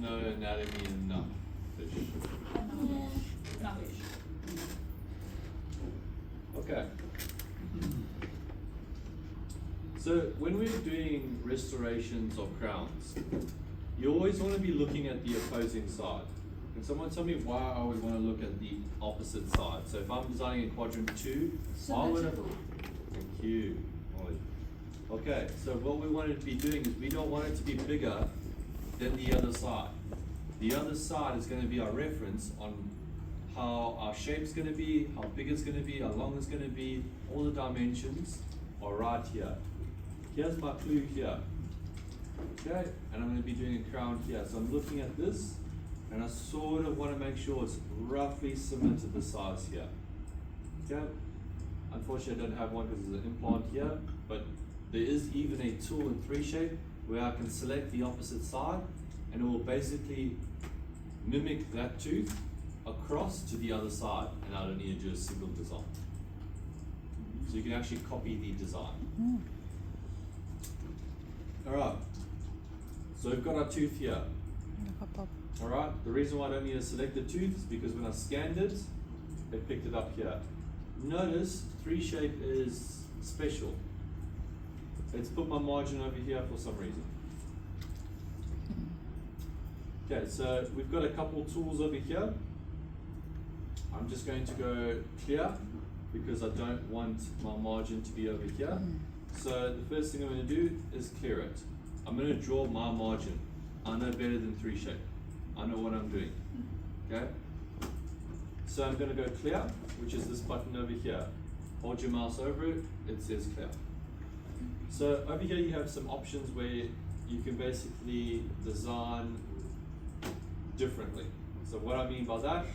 no anatomy enough fish. Enough fish. Okay. So when we're doing restorations of crowns, you always want to be looking at the opposing side. Can someone tell me why I always want to look at the opposite side? So if I'm designing in quadrant 2, I would have. Thank you. Okay, so what we want it to be doing is we don't want it to be bigger than the other side. The other side is going to be our reference on how our shape's going to be, how big it's going to be, how long it's going to be. All the dimensions are right here. Here's my clue here. Okay, and I'm going to be doing a crown here. So I'm looking at this, and I sort of want to make sure it's roughly similar to the size here. Okay, unfortunately I don't have one because there's an implant here, but there is even a tool in 3Shape where I can select the opposite side, and it will basically mimic that tooth across to the other side, and I don't need to do a single design. So you can actually copy the design. Alright, so we've got our tooth here. Alright, the reason why I don't need to select the tooth is because when I scanned it, it picked it up here. Notice 3Shape is special. Let's put my margin over here for some reason. Okay, so we've got a couple tools over here. I'm just going to go clear because I don't want my margin to be over here. So the first thing I'm going to do is clear it. I'm going to draw my margin. I know better than 3Shape. I know what I'm doing. Okay? So I'm going to go clear, which is this button over here. Hold your mouse over it, it says clear. So over here you have some options where you can basically design differently. So what I mean by that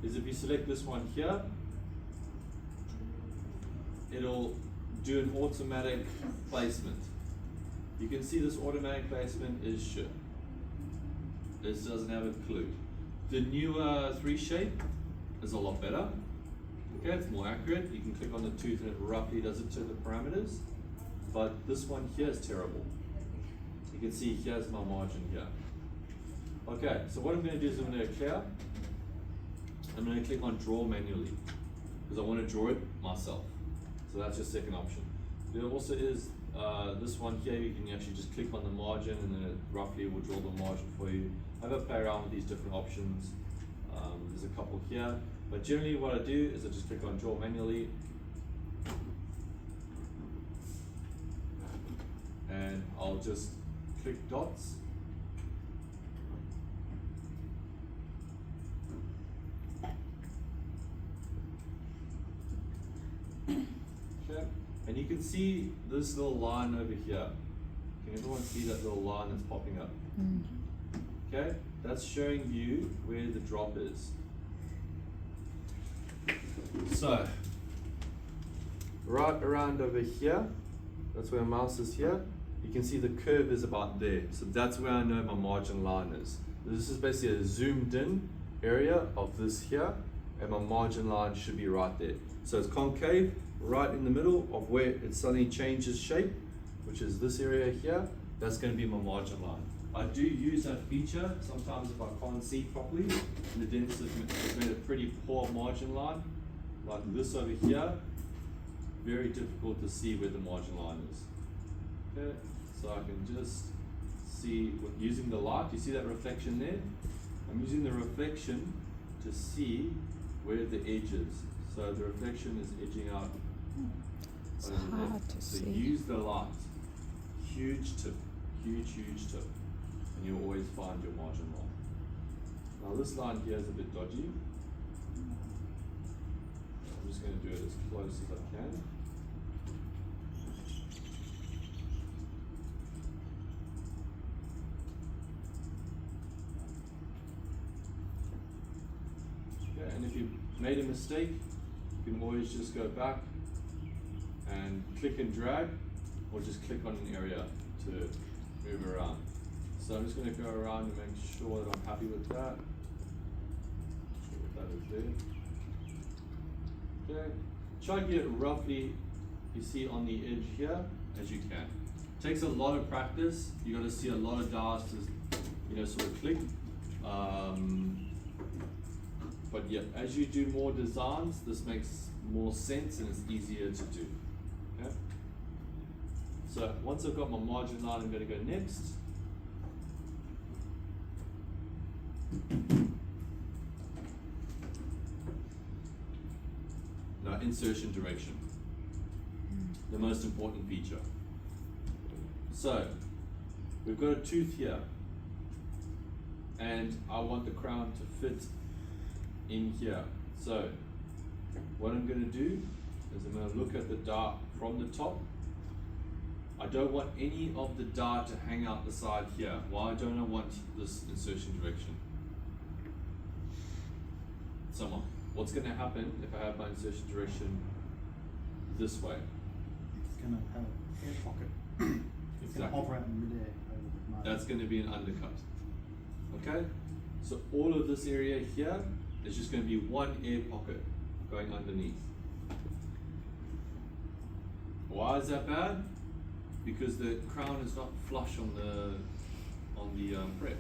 is if you select this one here, it'll do an automatic placement. You can see this automatic placement is shit. This doesn't have a clue. The newer 3Shape is a lot better. Okay, it's more accurate. You can click on the tooth and it roughly does it to the parameters. But this one here is terrible. You can see here's my margin here. Okay, so what I'm going to do is I'm going to clear. I'm going to click on draw manually because I want to draw it myself. So that's your second option. There also is this one here. You can actually just click on the margin and then it roughly will draw the margin for you. I've got to play around with these different options. There's a couple here, but generally what I do is I just click on draw manually and I'll just click dots. Okay. And you can see this little line over here. Can everyone see that little line that's popping up? Okay, that's showing you where the drop is. So, right around over here, that's where my mouse is here, you can see the curve is about there. So that's where I know my margin line is. This is basically a zoomed in area of this here, and my margin line should be right there. So it's concave, right in the middle of where it suddenly changes shape, which is this area here. That's going to be my margin line. I do use that feature sometimes if I can't see properly, and the dentist has made a pretty poor margin line, like this over here. Very difficult to see where the margin line is. Okay, so I can just see using the light. You see that reflection there? I'm using the reflection to see where the edge is. So the reflection is edging out. It's hard to so see. use the light. Huge tip, huge tip. And you'll always find your margin line. Now this line here is a bit dodgy. I'm just going to do it as close as I can. Okay, and if you made a mistake, you can always just go back and click and drag, or just click on an area to move around. So I'm just going to go around and make sure that I'm happy with that. That is there. Okay. Try to get it roughly, you see, on the edge here as you can. Takes a lot of practice. You got to see a lot of dials to, sort of click. But yeah, as you do more designs, this makes more sense and it's easier to do. Okay. So once I've got my margin line, I'm going to go next. Now insertion direction, the most important feature. So we've got a tooth here, and I want the crown to fit in here. So what I'm going to do is I'm going to look at the dart from the top. I don't want any of the dart to hang out the side here. Why don't I want this insertion direction? Someone. What's going to happen if I have my insertion direction this way? It's going to have an air pocket. It's going to hover out in midair over the margin. That's going to be an undercut. Okay? So all of this area here is just going to be one air pocket going underneath. Why is that bad? Because the crown is not flush on the prep.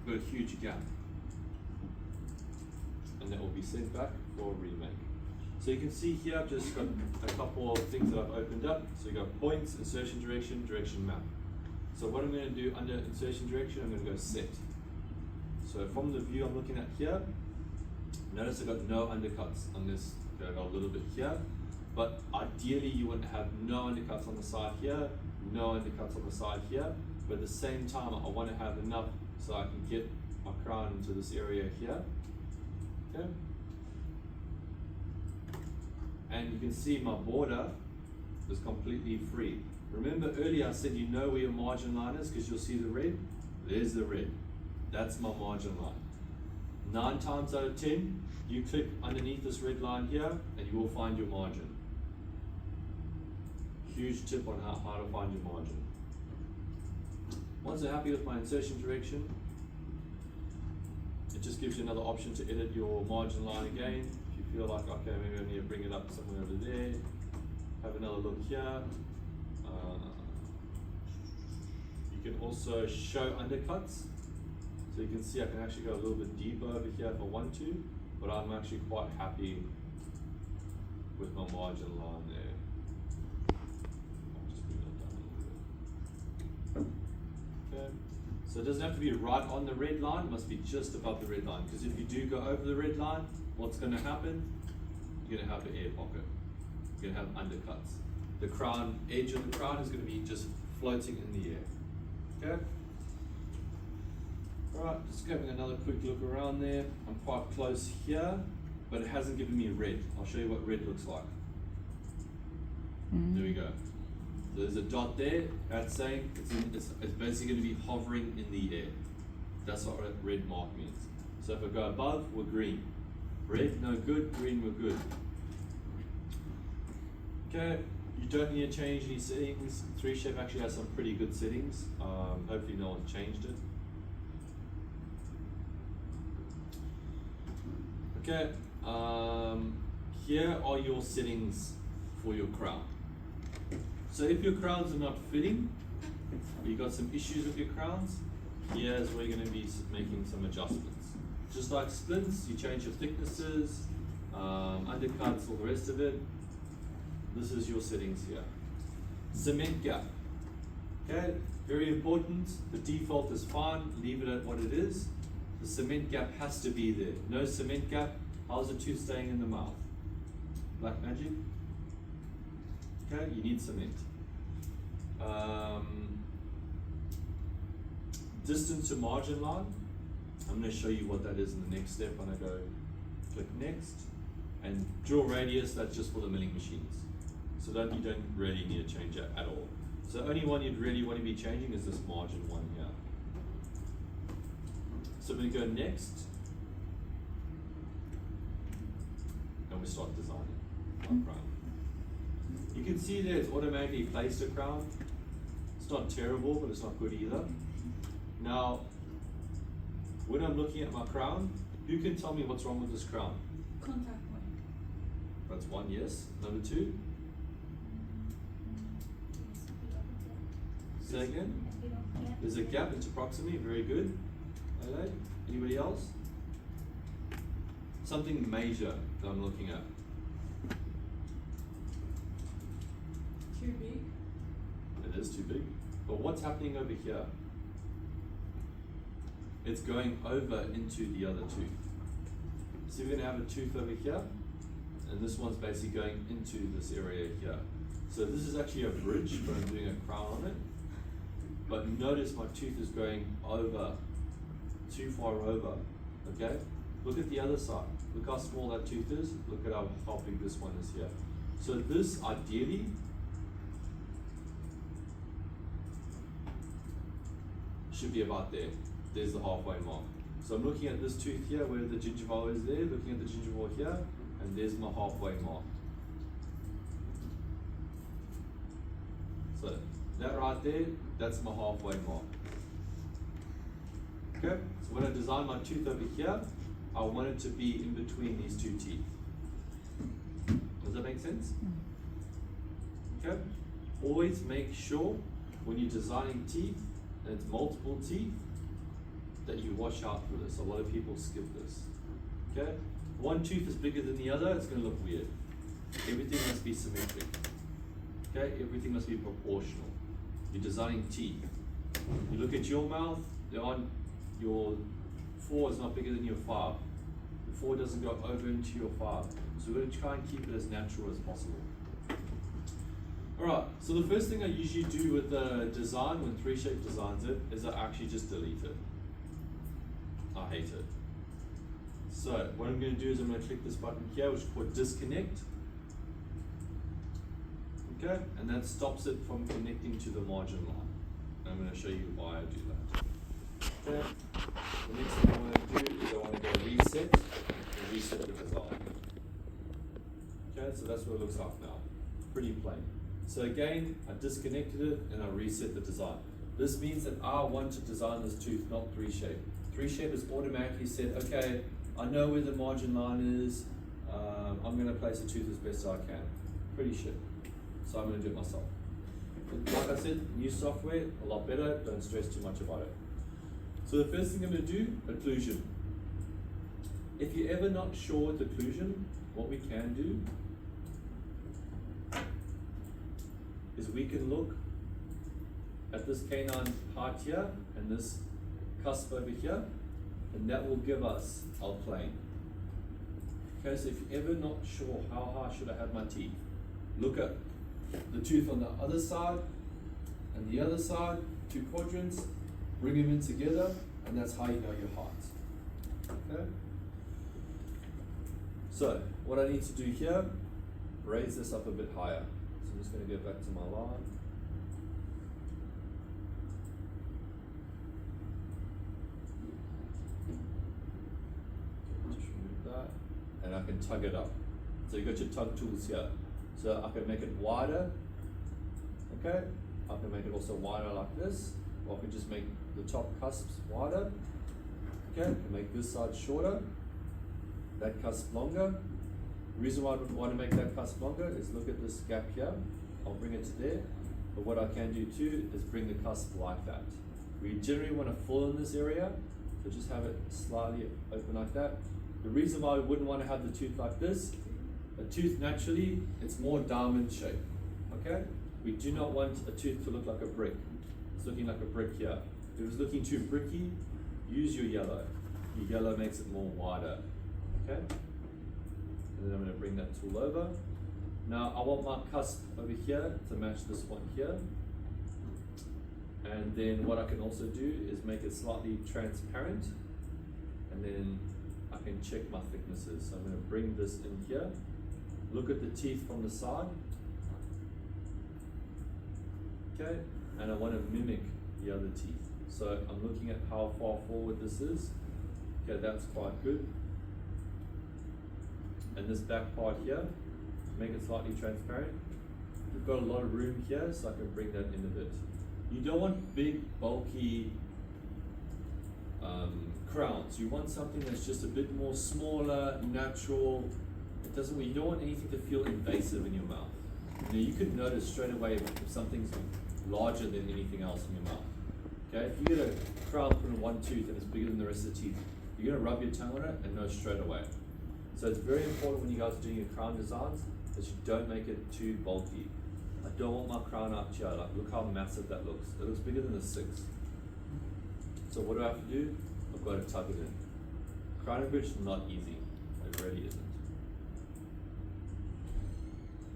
We've got a huge gap. And that will be sent back for a remake. So you can see here I've just got a couple of things that I've opened up. So you got points, insertion direction, direction map. So what I'm going to do under insertion direction, I'm going to go set. So from the view I'm looking at here, notice I've got no undercuts on this. I've got a little bit here, but ideally you want to have no undercuts on the side here, no undercuts on the side here, but at the same time I want to have enough so I can get my crown into this area here. Okay. And you can see my border is completely free. Remember earlier I said you know where your margin line is because you'll see the red? There's the red. That's my margin line. 9 times out of 10, you click underneath this red line here and you will find your margin. Huge tip on how to find your margin. Once you're happy with my insertion direction, it just gives you another option to edit your margin line again. If you feel like, okay, maybe I need to bring it up somewhere over there. Have another look here. You can also show undercuts. So you can see I can actually go a little bit deeper over here if I want to, but I'm actually quite happy with my margin line there. I'll just bring that down a little bit. Okay. So it doesn't have to be right on the red line, it must be just above the red line. Because if you do go over the red line, what's going to happen? You're going to have an air pocket. You're going to have undercuts. The crown, edge of the crown is going to be just floating in the air. Okay? Alright, just having another quick look around there. I'm quite close here, but it hasn't given me red. I'll show you what red looks like. There we go. So there's a dot there, that's saying it's basically going to be hovering in the air. That's what red mark means. So if I go above, we're green. Red, no good, green, we're good. Okay, you don't need to change any settings. 3Shape actually has some pretty good settings. Hopefully no one's changed it. Okay, here are your settings for your crown. So if your crowns are not fitting, or you've got some issues with your crowns, here's where you're going to be making some adjustments. Just like splits, you change your thicknesses, undercuts, all the rest of it. This is your settings here. Cement gap. Okay, very important. The default is fine, leave it at what it is. The cement gap has to be there. No cement gap, how's the tooth staying in the mouth? Black magic? Okay, you need cement. Distance to margin line. I'm going to show you what that is in the next step when I go click next. And drill radius, that's just for the milling machines. So you don't really need to change that at all. So the only one you'd really want to be changing is this margin one here. So we go next, and we start designing our crown. You can see there it's automatically placed a crown. It's not terrible, but it's not good either. Now, when I'm looking at my crown, who can tell me what's wrong with this crown? Contact point. That's one, yes. Number two? Say again. There's a gap, it's approximately, very good. Okay. Anybody else? Something major that I'm looking at. Too big. It is too big. But what's happening over here? It's going over into the other tooth. So we're going to have a tooth over here, and this one's basically going into this area here. So this is actually a bridge, but I'm doing a crown on it. But notice my tooth is going over, too far over, okay? Look at the other side. Look how small that tooth is. Look at how big this one is here. So this, ideally, should be about there. There's the halfway mark. So I'm looking at this tooth here where the gingival is there, looking at the gingival here, and there's my halfway mark. So that right there, that's my halfway mark. Okay, so when I design my tooth over here, I want it to be in between these two teeth. Does that make sense? Okay, always make sure when you're designing teeth, and it's multiple teeth, that you watch out for this. A lot of people skip this. Okay, one tooth is bigger than the other, it's going to look weird. Everything must be symmetric. Okay, everything must be proportional. You're designing teeth. You look at your mouth, your 4 is not bigger than your 5. The 4 doesn't go over into your 5. So we're going to try and keep it as natural as possible. Alright, so the first thing I usually do with the design, when 3Shape designs it, is I actually just delete it. I hate it. So what I'm going to do is I'm going to click this button here, which is called disconnect. Okay, and that stops it from connecting to the margin line. And I'm going to show you why I do that. Okay, the next thing I want to do is I want to go reset and reset the design. Okay, so that's what it looks like now. Pretty plain. So again, I disconnected it and I reset the design. This means that I want to design this tooth, not 3Shape. 3Shape has automatically said, okay, I know where the margin line is, I'm going to place the tooth as best I can. Pretty shit. So I'm going to do it myself. Like I said, new software, a lot better, don't stress too much about it. So the first thing I'm going to do, occlusion. If you're ever not sure with occlusion, what we can do is we can look at this canine height here and this cusp over here, and that will give us our plane. Okay, so if you're ever not sure how high should I have my teeth, look at the tooth on the other side and the other side, 2 quadrants, bring them in together, and that's how you know your height. Okay? So, what I need to do here, raise this up a bit higher. So I'm just going to go back to my line. Just remove that, and I can tug it up. So you've got your tug tools here. So I can make it wider, okay? I can make it also wider like this, or I can just make the top cusps wider, okay? I can make this side shorter, that cusp longer. The reason why I would want to make that cusp longer is look at this gap here. I'll bring it to there, but what I can do too is bring the cusp like that. We generally want to fill in this area, so just have it slightly open like that. The reason why we wouldn't want to have the tooth like this, a tooth naturally, it's more diamond shape, okay? We do not want a tooth to look like a brick. It's looking like a brick here. If it was looking too bricky, use your yellow. Your yellow makes it more wider, okay? And then I'm going to bring that tool over. Now I want my cusp over here to match this one here. And then what I can also do is make it slightly transparent, and then I can check my thicknesses. So I'm going to bring this in here. Look at the teeth from the side. Okay, and I want to mimic the other teeth. So I'm looking at how far forward this is. Okay, that's quite good. And this back part here, make it slightly transparent. We've got a lot of room here, so I can bring that in a bit. You don't want big, bulky crowns. You want something that's just a bit more smaller, natural. It doesn't. You don't want anything to feel invasive in your mouth. You know, you could notice straight away if something's larger than anything else in your mouth. Okay, if you get a crown put in one tooth and it's bigger than the rest of the teeth, you're gonna rub your tongue on it and know straight away. So it's very important when you guys are doing your crown designs that you don't make it too bulky. I don't want my crown up here, like look how massive that looks. It looks bigger than a 6. So what do I have to do? I've got to tug it in. Crowning bridge is not easy, it really isn't.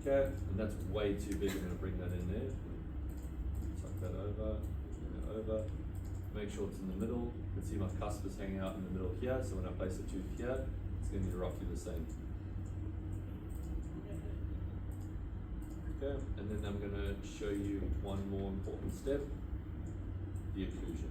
Okay, and that's way too big, I'm gonna bring that in there. Tuck that over, bring it over. Make sure it's in the middle. You can see my cusp is hanging out in the middle here, so when I place the tooth here, it's going to be roughly the same. Okay, and then I'm going to show you one more important step, the occlusion.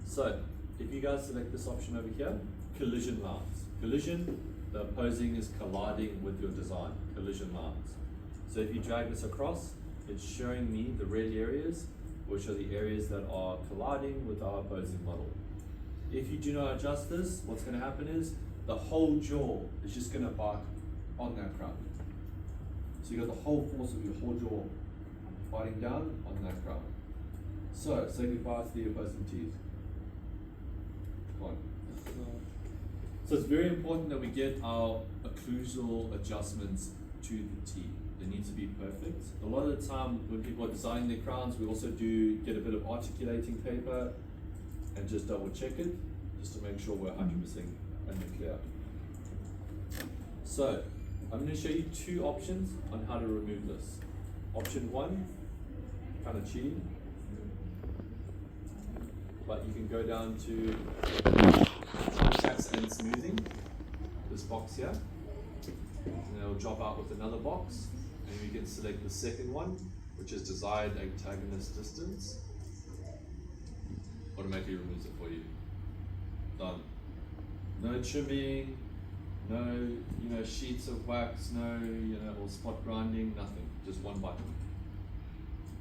So, if you guys select this option over here, collision lines. Collision, the opposing is colliding with your design, collision lines. So if you drag this across, it's showing me the red areas, which are the areas that are colliding with our opposing model. If you do not adjust this, what's going to happen is the whole jaw is just going to bite on that crown. So you got the whole force of your whole jaw biting down on that crown. So say goodbye to the opposing teeth. Come on. So it's very important that we get our occlusal adjustments to the teeth. They need to be perfect. A lot of the time when people are designing their crowns, we also do get a bit of articulating paper and just double check it, just to make sure we're 100% in the clear. So I'm going to show you 2 options on how to remove this. Option 1, kind of cheating, but you can go down to contacts and smoothing, this box here, and it'll drop out with another box. And we can select the second one, which is desired antagonist distance. Automatically removes it for you. Done. No trimming, no sheets of wax, no or spot grinding, nothing. Just one button.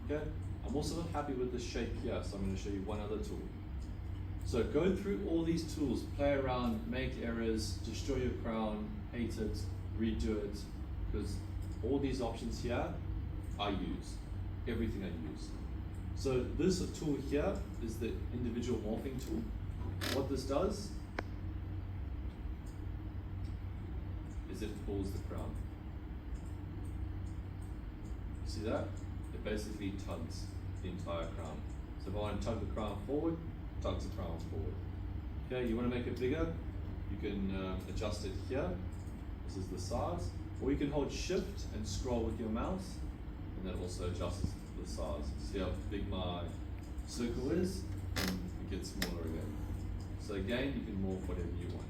Okay. I'm also not happy with the shape here, so I'm going to show you one other tool. So go through all these tools, play around, make errors, destroy your crown, hate it, redo it, because all these options here, I use. Everything I use. So this tool here is the individual morphing tool. What this does is it pulls the crown. See that? It basically tugs the entire crown. So if I want to tug the crown forward, it tugs the crown forward. Okay, you want to make it bigger, you can adjust it here. This is the size. Or you can hold shift and scroll with your mouse, and that also adjusts the size. See how big my circle is, and it gets smaller again. So again, you can morph whatever you want.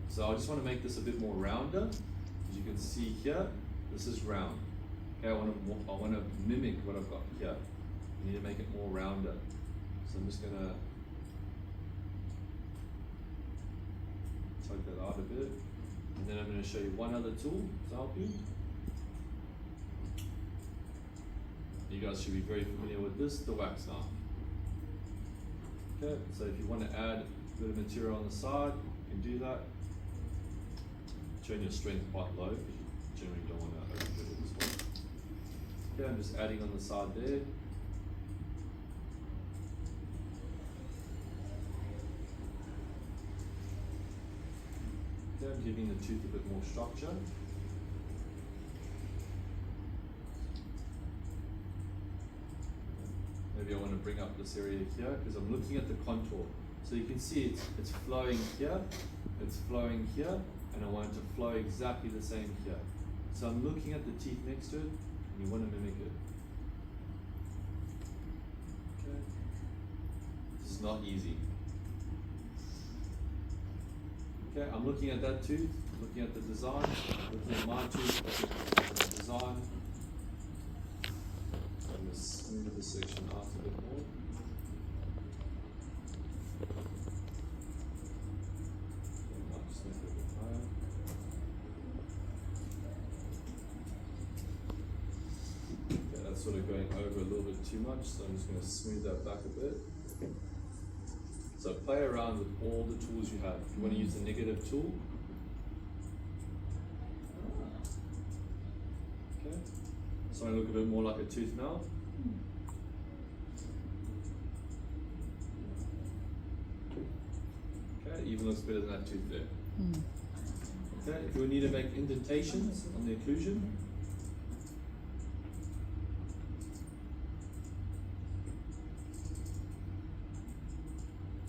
So I just want to make this a bit more rounder. As you can see here, this is round. Okay, I want to mimic what I've got here. I need to make it more rounder. So I'm just gonna tug that out a bit. And then I'm going to show you one other tool to help you. You guys should be very familiar with this, the wax knife. Okay, so if you want to add a bit of material on the side, you can do that. Turn your strength quite low, because you generally don't want to overdo it as well. Okay, I'm just adding on the side there. I'm giving the tooth a bit more structure. Maybe I want to bring up this area here because I'm looking at the contour. So you can see it's flowing here, it's flowing here, and I want it to flow exactly the same here. So I'm looking at the teeth next to it, and you want to mimic it. Okay. This is not easy. Okay, I'm looking at that tooth, looking at the design, looking at my tooth, looking at the design. I'm going to smooth this section out a bit more. I might just make it a bit higher. Okay, that's sort of going over a little bit too much, so I'm just going to smooth that back a bit. So play around with all the tools you have. If you want to use the negative tool, Starting to look a bit more like a tooth now. Okay, even looks better than that tooth there. Okay, if we need to make indentations on the occlusion,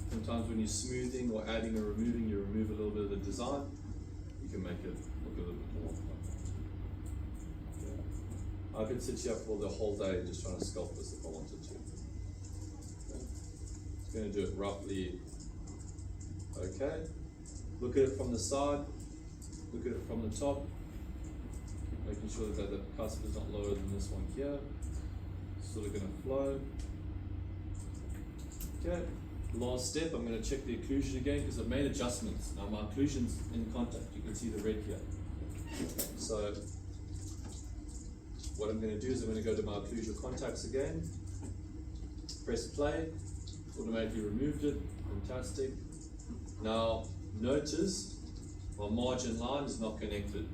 sometimes when you're smoothing or adding or removing, you remove a little bit of the design, you can make it look a little bit more. Okay. I could sit here for the whole day just trying to sculpt this if I wanted to. Okay. Just going to do it roughly. Okay. Look at it from the side. Look at it from the top. Making sure that the cusp is not lower than this one here. Sort of going to flow. Okay. Last step, I'm going to check the occlusion again because I've made adjustments. Now my occlusion's in contact, you can see the red here. So what I'm going to do is I'm going to go to my occlusion contacts again, press play, automatically removed it, fantastic. Now notice my margin line is not connected,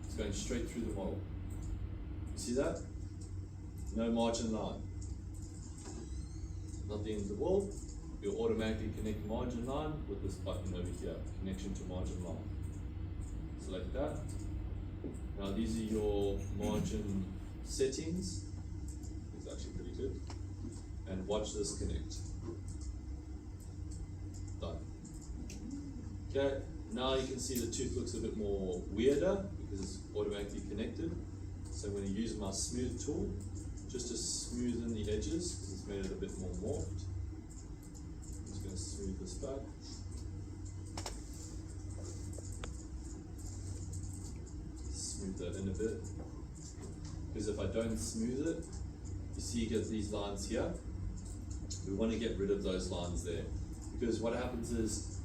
it's going straight through the model. See that? No margin line. Not the end of the world. You'll automatically connect margin line with this button over here, connection to margin line. Select that. Now these are your margin settings. It's actually pretty good. And watch this connect. Done. Okay, now you can see the tooth looks a bit more weirder because it's automatically connected. So I'm going to use my smooth tool just to smoothen the edges because it's made it a bit more morphed. Smooth this back. Smooth that in a bit. Because if I don't smooth it, you see you get these lines here. We want to get rid of those lines there. Because what happens is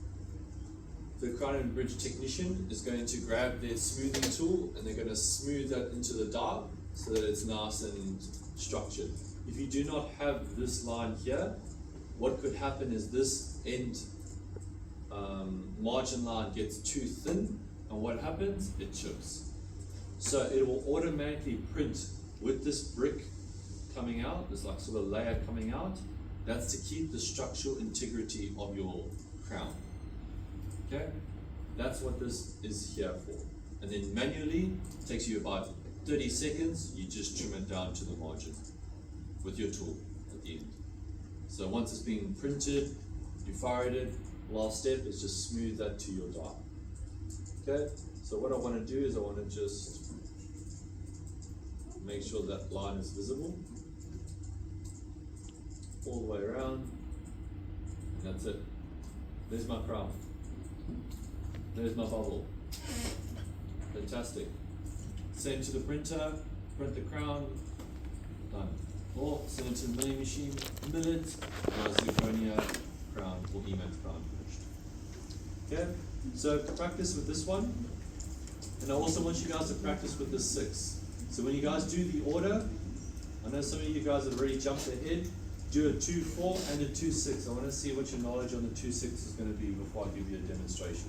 the crown and bridge technician is going to grab their smoothing tool and they're going to smooth that into the die so that it's nice and structured. If you do not have this line here, what could happen is this end margin line gets too thin, and what happens? It chips. So it will automatically print with this brick coming out, this like sort of layer coming out. That's to keep the structural integrity of your crown. Okay? That's what this is here for. And then manually, it takes you about 30 seconds, you just trim it down to the margin with your tool at the end. So once it's been printed, you fired it, last step is just smooth that to your die. Okay, so what I want to do is I want to just make sure that line is visible all the way around, and that's it. There's my crown. There's my bubble. Fantastic. Send to the printer, print the crown, done. Or send it to the milling machine, mill it, now zirconia crown or EMAX crown finished. Okay, so practice with this one, and I also want you guys to practice with the 6. So when you guys do the order, I know some of you guys have already jumped ahead, do a 2-4 and a 2-6. I want to see what your knowledge on the 2-6 is going to be before I give you a demonstration.